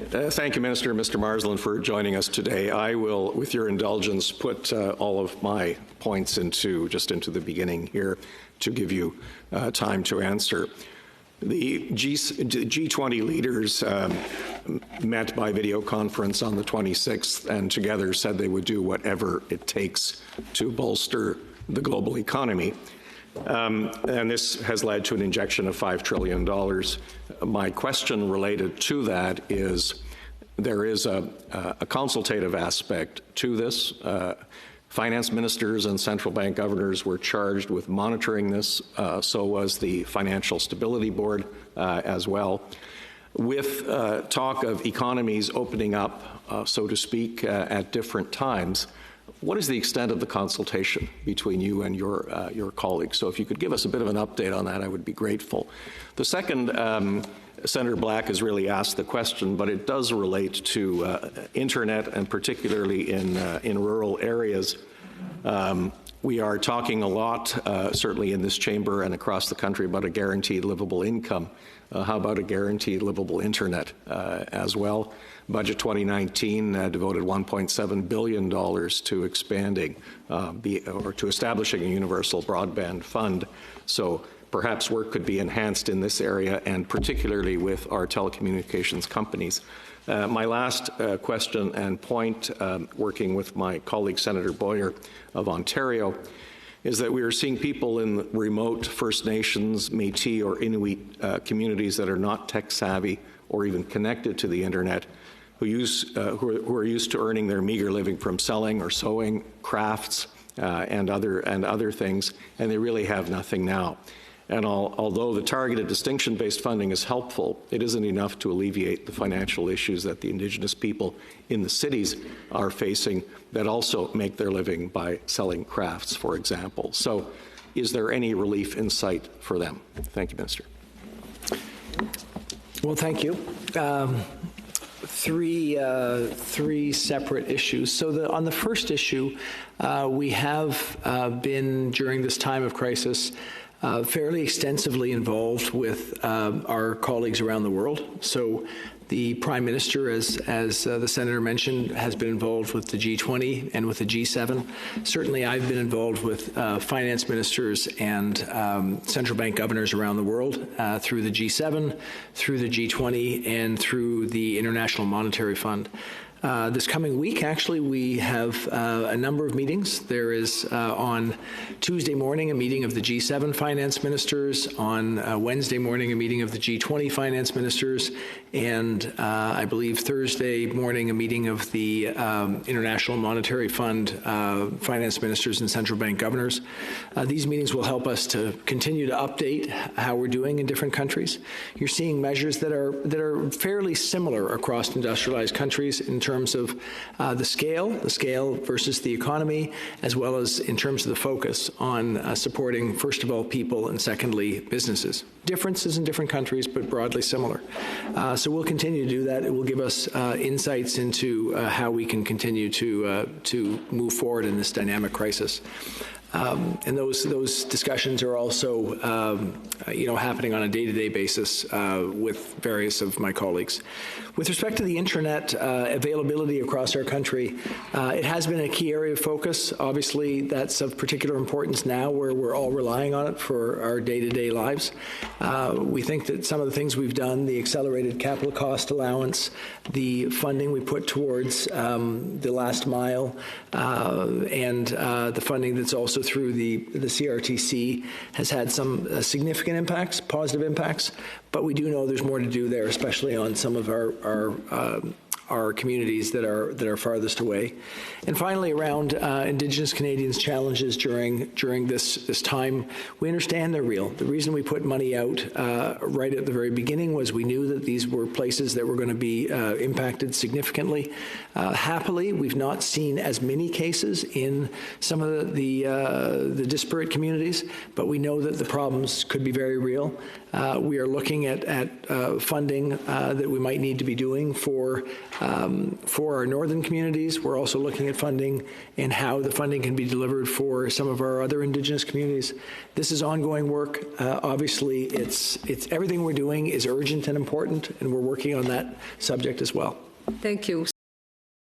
Thank you, Minister, Mr. Marsland, for joining us today. I will, with your indulgence, put all of my points into the beginning here to give you time to answer. The G20 leaders met by video conference on the 26th and together said they would do whatever it takes to bolster the global economy. And this has led to an injection of $5 trillion. My question related to that is there is a consultative aspect to this. Finance ministers and central bank governors were charged with monitoring this. So was the Financial Stability Board as well. With talk of economies opening up, so to speak, at different times, what is the extent of the consultation between you and your colleagues? So if you could give us a bit of an update on that, I would be grateful. The second, Senator Black has really asked the question, but it does relate to internet and particularly in rural areas. We are talking a lot, certainly in this chamber and across the country, about a guaranteed livable income. How about a guaranteed livable internet as well? Budget 2019 devoted $1.7 billion to expanding or to establishing a universal broadband fund. So perhaps work could be enhanced in this area, and particularly with our telecommunications companies. My last question and point, working with my colleague Senator Boyer of Ontario, is that we are seeing people in remote First Nations, Métis or Inuit communities that are not tech savvy or even connected to the internet, who are used to earning their meager living from selling or sewing crafts and other things, and they really have nothing now. And although the targeted distinction-based funding is helpful, it isn't enough to alleviate the financial issues that the Indigenous people in the cities are facing that also make their living by selling crafts, for example. So is there any relief in sight for them? Thank you, Minister. Well, thank you. Three separate issues. So on the first issue, we have been, during this time of crisis, fairly extensively involved with our colleagues around the world. So the Prime Minister, as the Senator mentioned, has been involved with the G20 and with the G7. Certainly I've been involved with finance ministers and central bank governors around the world through the G7, through the G20, and through the International Monetary Fund. This coming week, actually, we have a number of meetings. There is on Tuesday morning a meeting of the G7 finance ministers, on Wednesday morning a meeting of the G20 finance ministers, and I believe Thursday morning a meeting of the International Monetary Fund finance ministers and central bank governors. These meetings will help us to continue to update how we're doing in different countries. You're seeing measures that are fairly similar across industrialized countries in terms of the scale versus the economy, as well as in terms of the focus on supporting, first of all, people, and secondly, businesses. Differences in different countries, but broadly similar. So we'll continue to do that. It will give us insights into how we can continue to move forward in this dynamic crisis. And those discussions are also, happening on a day-to-day basis with various of my colleagues. With respect to the internet availability across our country, it has been a key area of focus. Obviously, that's of particular importance now, where we're all relying on it for our day-to-day lives. We think that some of the things we've done, the accelerated capital cost allowance, the funding we put towards the last mile, and the funding that's also through the CRTC has had some significant impacts, positive impacts, but we do know there's more to do there, especially on some of our communities that are farthest away. And finally, around Indigenous Canadians' challenges during this time, we understand they're real. The reason we put money out right at the very beginning was we knew that these were places that were going to be impacted significantly. Happily, we've not seen as many cases in some of the disparate communities, but we know that the problems could be very real. We are looking at funding that we might need to be doing for for our northern communities. We're also looking at funding and how the funding can be delivered for some of our other Indigenous communities. This is ongoing work. Obviously, it's everything we're doing is urgent and important, and we're working on that subject as well. Thank you.